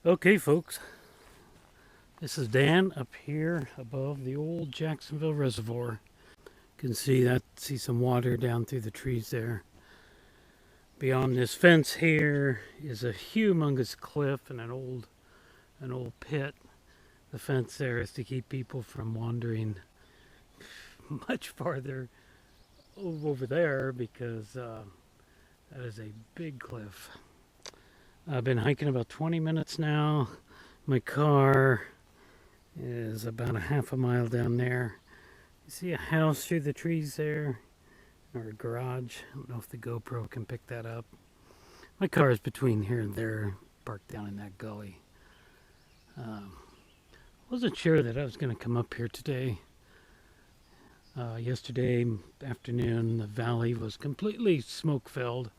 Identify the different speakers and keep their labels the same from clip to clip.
Speaker 1: Okay, folks, this is Dan up here above the old Jacksonville Reservoir. You can see some water down through the trees there. Beyond this fence here is a humongous cliff and an old pit. The fence there is to keep people from wandering much farther over there because that is a big cliff. I've been hiking about 20 minutes now. My car is about a half a mile down there. You see a house through the trees there, or a garage. I don't know if the GoPro can pick that up. My car is between here and there, parked down in that gully. Wasn't sure that I was going to come up here today. Yesterday afternoon, the valley was completely smoke-filled,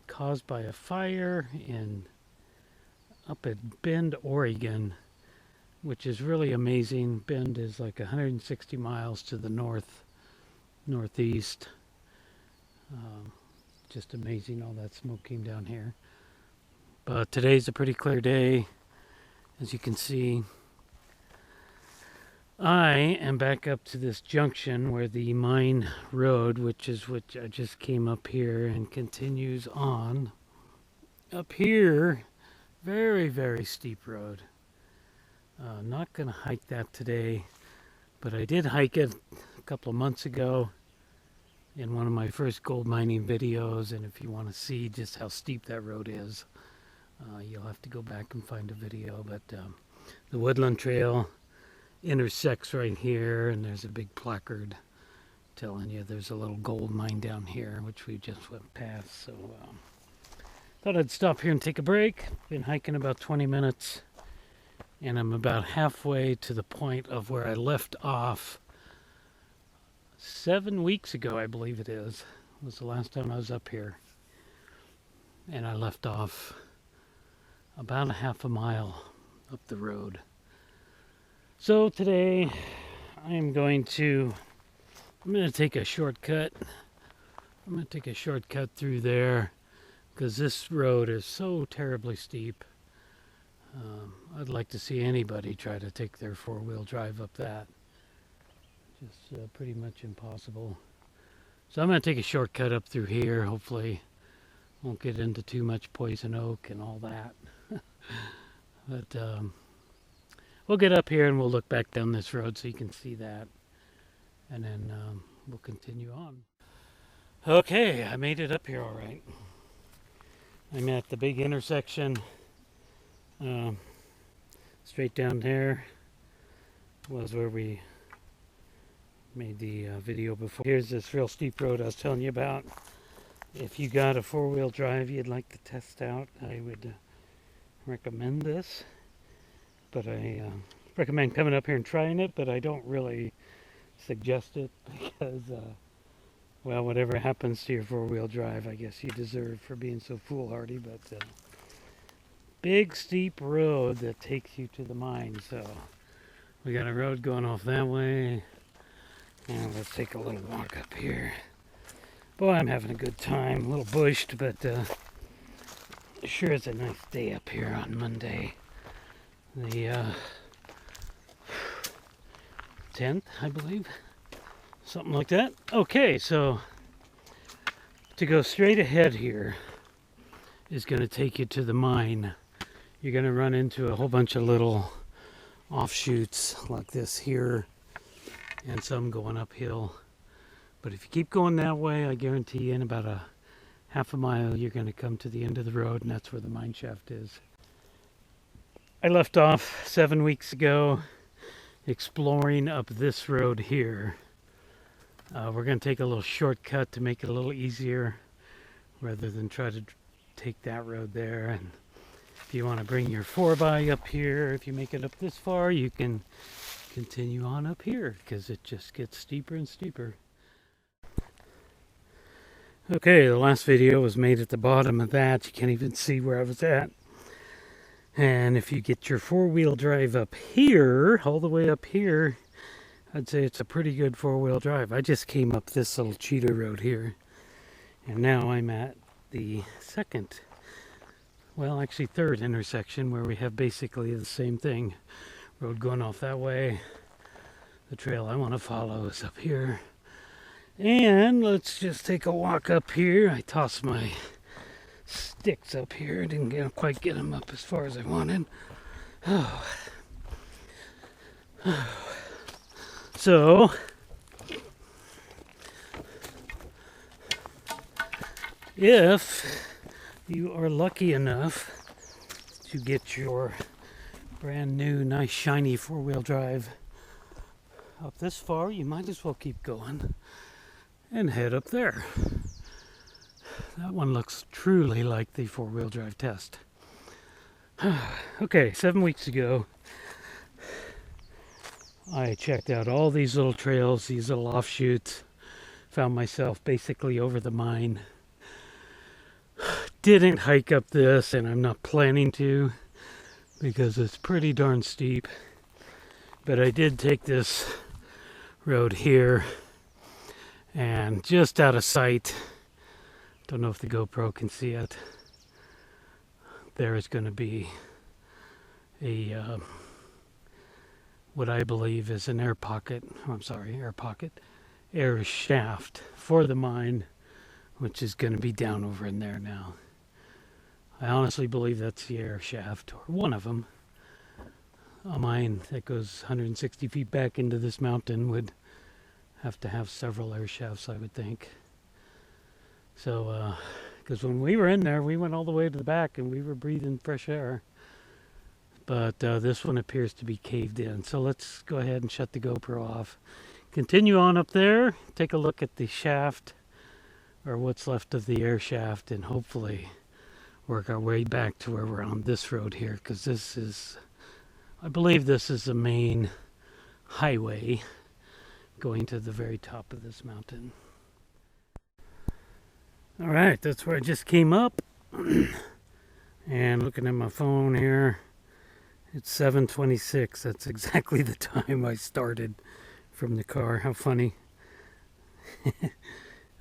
Speaker 1: caused by a fire up at Bend, Oregon, which is really amazing. Bend is like 160 miles to the northeast. Just amazing all that smoke came down here. But today's a pretty clear day, as you can see. I am back up to this junction where the mine road, which I just came up here and continues on. Up here, very, very steep road. Not going to hike that today, but I did hike it a couple of months ago in one of my first gold mining videos, and if you want to see just how steep that road is, you'll have to go back and find a video. But the Woodland Trail intersects right here, and there's a big placard telling you there's a little gold mine down here, which we just went past. So thought I'd stop here and take a break. Been hiking about 20 minutes, and I'm about halfway to the point of where I left off 7 weeks ago, I believe it is. Was the last time I was up here. And I left off about a half a mile up the road. So today I'm going to take a shortcut. I'm going to take a shortcut through there because this road is so terribly steep. I'd like to see anybody try to take their four-wheel drive up that. Just pretty much impossible. So I'm going to take a shortcut up through here. Hopefully won't get into too much poison oak and all that. But we'll get up here and we'll look back down this road so you can see that. And then we'll continue on. Okay, I made it up here all right. I'm at the big intersection. Straight down there was where we made the video before. Here's this real steep road I was telling you about. If you got a four-wheel drive you'd like to test out, I would recommend this. But I recommend coming up here and trying it, but I don't really suggest it because, well, whatever happens to your four-wheel drive, I guess you deserve for being so foolhardy. But big steep road that takes you to the mine. So we got a road going off that way, and let's take a little walk up here. Boy, I'm having a good time. A little bushed, but sure is a nice day up here on Monday. The 10th, I believe. Something like that. Okay, so to go straight ahead here is going to take you to the mine. You're going to run into a whole bunch of little offshoots like this here, and some going uphill. But if you keep going that way, I guarantee you in about a half a mile you're going to come to the end of the road, and that's where the mine shaft is. I left off 7 weeks ago exploring up this road here. We're going to take a little shortcut to make it a little easier rather than try to take that road there. And if you want to bring your 4x up here, if you make it up this far, you can continue on up here because it just gets steeper and steeper. Okay, the last video was made at the bottom of that. You can't even see where I was at. And if you get your four-wheel drive up here, all the way up here, I'd say it's a pretty good four-wheel drive. I just came up this little cheater road here, and now I'm at the second well, actually third intersection where we have basically the same thing. Road going off that way. The trail I want to follow is up here. And let's just take a walk up here. I tossed my sticks up here. Didn't quite get them up as far as I wanted. Oh. So, if you are lucky enough to get your brand new, nice, shiny four-wheel drive up this far, you might as well keep going and head up there. That one looks truly like the four-wheel drive test. Okay, 7 weeks ago, I checked out all these little trails, these little offshoots, found myself basically over the mine. Didn't hike up this, and I'm not planning to because it's pretty darn steep. But I did take this road here, and just out of sight, don't know if the GoPro can see it, there is going to be a what I believe is an air shaft for the mine, which is going to be down over in there now. I honestly believe that's the air shaft, or one of them. A mine that goes 160 feet back into this mountain would have to have several air shafts, I would think. So, because when we were in there, we went all the way to the back and we were breathing fresh air. But this one appears to be caved in. So let's go ahead and shut the GoPro off. Continue on up there, take a look at the shaft, or what's left of the air shaft, and hopefully work our way back to where we're on this road here, because this is, I believe this is the main highway going to the very top of this mountain. All right, that's where I just came up. And looking at my phone here, it's 7:26. That's exactly the time I started from the car. How funny.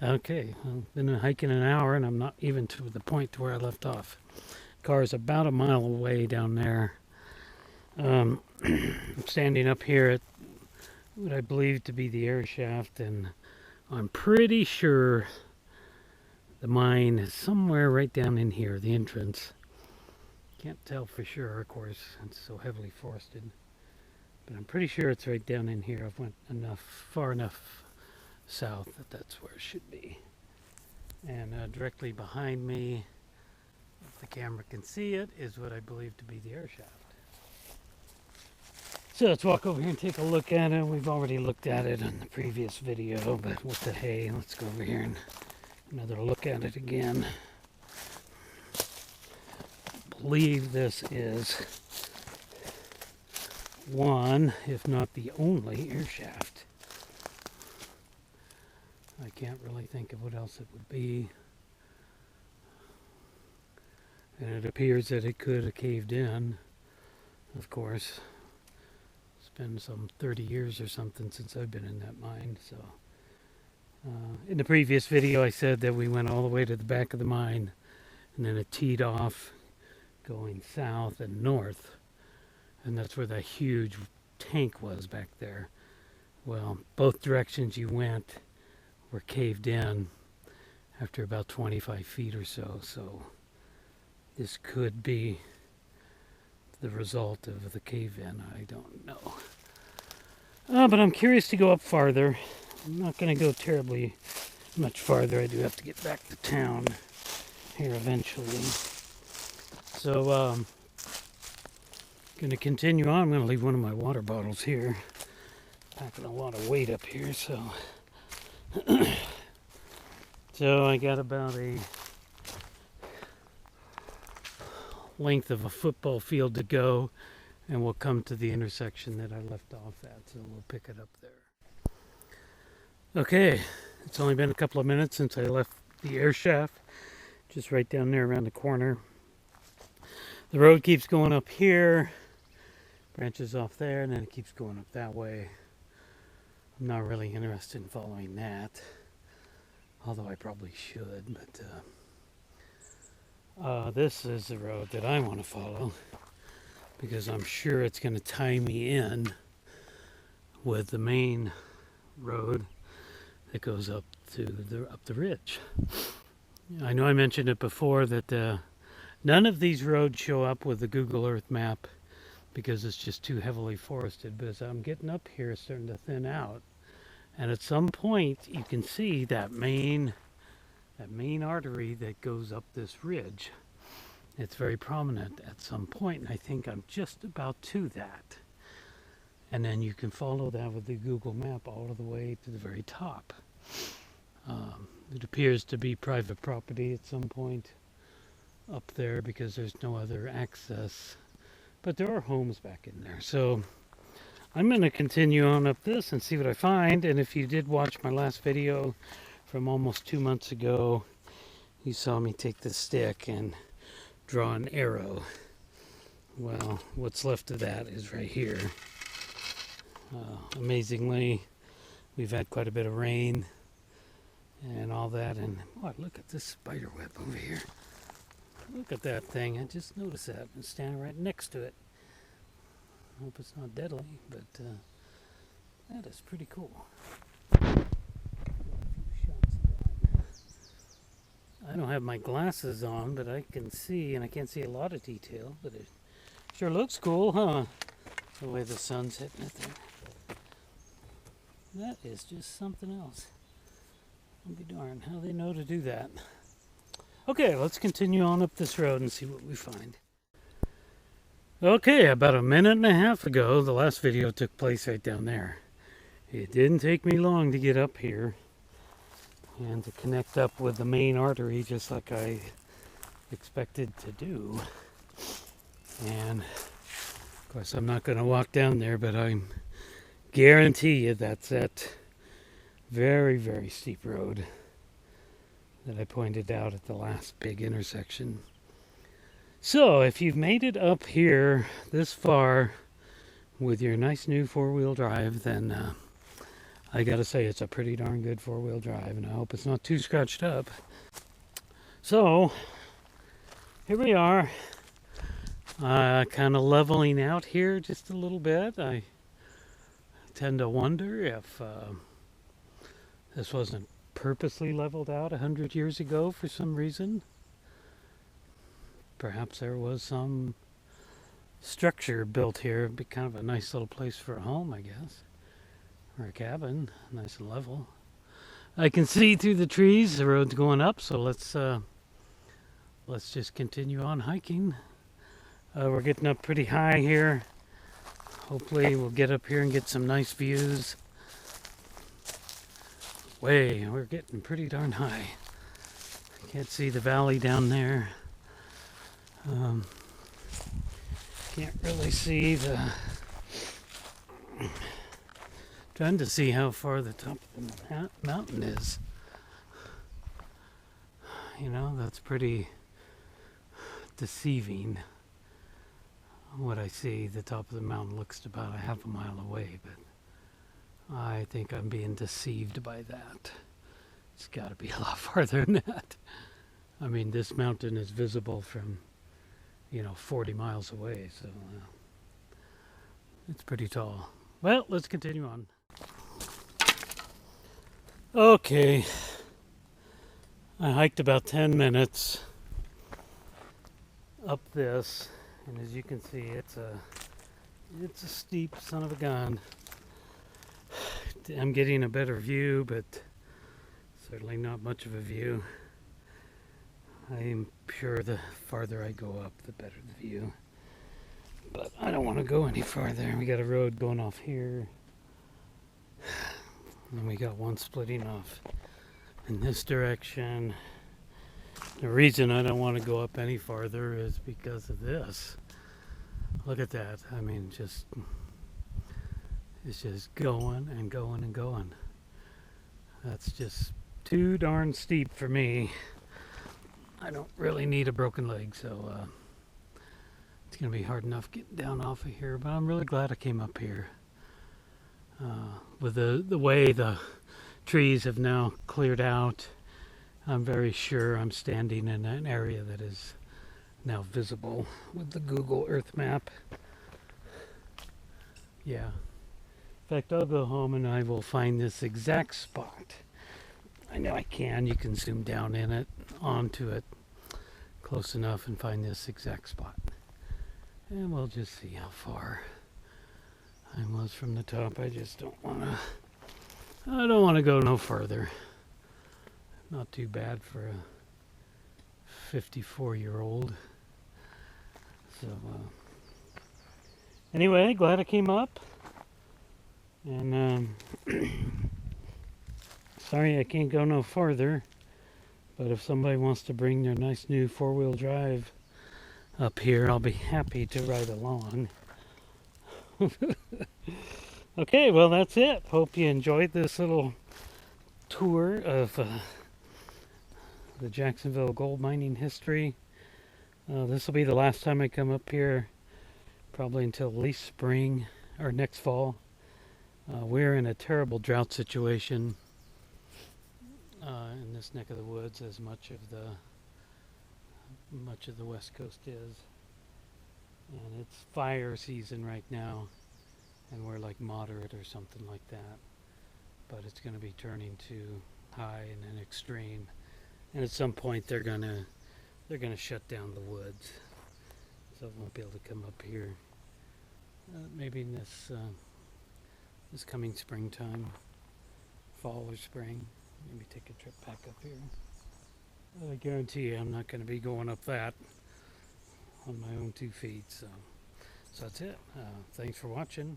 Speaker 1: Okay, I've been hiking an hour and I'm not even to the point where I left off. Car is about a mile away down there. I'm standing up here at what I believe to be the air shaft, and I'm pretty sure the mine is somewhere right down in here, the entrance. Can't tell for sure, of course, it's so heavily forested. But I'm pretty sure it's right down in here. I've went far enough south that's where it should be. And directly behind me, if the camera can see it, is what I believe to be the air shaft. So let's walk over here and take a look at it. We've already looked at it in the previous video, but what the hey, let's go over here and another look at it again. I believe this is one, if not the only, air shaft. I can't really think of what else it would be. And it appears that it could have caved in, of course. It's been some 30 years or something since I've been in that mine, so. In the previous video I said that we went all the way to the back of the mine and then it teed off going south and north, and that's where that huge tank was back there. Well, both directions you went were caved in after about 25 feet or so, so this could be the result of the cave-in. I don't know. But I'm curious to go up farther. I'm not going to go terribly much farther. I do have to get back to town here eventually. So, going to continue on. I'm going to leave one of my water bottles here. Packing a lot of weight up here, so. So I got about a length of a football field to go, and we'll come to the intersection that I left off at, so we'll pick it up there. Okay, it's only been a couple of minutes since I left the air shaft, just right down there around the corner. The road keeps going up here, branches off there, and then it keeps going up that way. I'm not really interested in following that, although I probably should, but This is the road that I want to follow because I'm sure it's going to tie me in with the main road that goes up to the ridge. I know I mentioned it before that none of these roads show up with the Google Earth map because it's just too heavily forested. But as I'm getting up here, it's starting to thin out, and at some point you can see that main artery that goes up this ridge. It's very prominent at some point, and I think I'm just about to that. And then you can follow that with the Google map all the way to the very top. It appears to be private property at some point up there because there's no other access. But there are homes back in there. So I'm going to continue on up this and see what I find. And if you did watch my last video from almost 2 months ago, you saw me take the stick and draw an arrow. Well, what's left of that is right here. Amazingly, we've had quite a bit of rain and all that, and what, look at this spider web over here. Look at that thing. I just noticed that. I'm standing right next to it. I hope it's not deadly, but that is pretty cool. I don't have my glasses on, but I can see, and I can't see a lot of detail, but it sure looks cool, huh? The way the sun's hitting it there. That is just something else. I'll be darned how they know to do that. Okay, let's continue on up this road and see what we find. Okay, about a minute and a half ago, the last video took place right down there. It didn't take me long to get up here and to connect up with the main artery just like I expected to do. And of course I'm not going to walk down there, but I guarantee you that's that very, very steep road that I pointed out at the last big intersection. So if you've made it up here this far with your nice new four-wheel drive, then I gotta say it's a pretty darn good four-wheel drive, and I hope it's not too scratched up. So here we are, kind of leveling out here just a little bit. I tend to wonder if this wasn't purposely leveled out 100 years ago for some reason. Perhaps there was some structure built here. It'd be kind of a nice little place for a home, I guess. Or a cabin, nice and level. I can see through the trees, the road's going up, so let's just continue on hiking. We're getting up pretty high here. Hopefully we'll get up here and get some nice views. We're getting pretty darn high. Can't see the valley down there. Can't really see the... Trying to see how far the top of the mountain is. You know, that's pretty deceiving. What I see, the top of the mountain looks about a half a mile away, but I think I'm being deceived by that. It's got to be a lot farther than that. I mean, this mountain is visible from, 40 miles away, so it's pretty tall. Well, let's continue on. Okay, I hiked about 10 minutes up this, and as you can see, it's a steep son of a gun. I'm getting a better view, but certainly not much of a view. I am sure the farther I go up, the better the view. But I don't want to go any farther. We got a road going off here. And we got one splitting off in this direction. The reason I don't want to go up any farther is because of this. Look at that. I mean, it's just going and going and going. That's just too darn steep for me. I don't really need a broken leg, so it's going to be hard enough getting down off of here, but I'm really glad I came up here. With the way the trees have now cleared out, I'm very sure I'm standing in an area that is now visible with the Google Earth map. Yeah. In fact, I'll go home and I will find this exact spot. I know I can. You can zoom down in it, onto it, close enough and find this exact spot. And we'll just see how far I was from the top. I just don't want to. I don't want to go no further. Not too bad for a 54-year-old. So, anyway, glad I came up. And sorry I can't go no farther. But if somebody wants to bring their nice new four-wheel drive up here, I'll be happy to ride along. Okay, well, that's it. Hope you enjoyed this little tour of the Jacksonville gold mining history. This will be the last time I come up here, probably until at least spring or next fall. We're in a terrible drought situation in this neck of the woods, as much of the West Coast is, and it's fire season right now, and we're like moderate or something like that. But it's going to be turning to high and then extreme, and at some point they're gonna shut down the woods, so it won't be able to come up here. Maybe in this coming springtime, fall or spring, maybe take a trip back up here. I guarantee you I'm not going to be going up that on my own 2 feet. So that's it. Thanks for watching.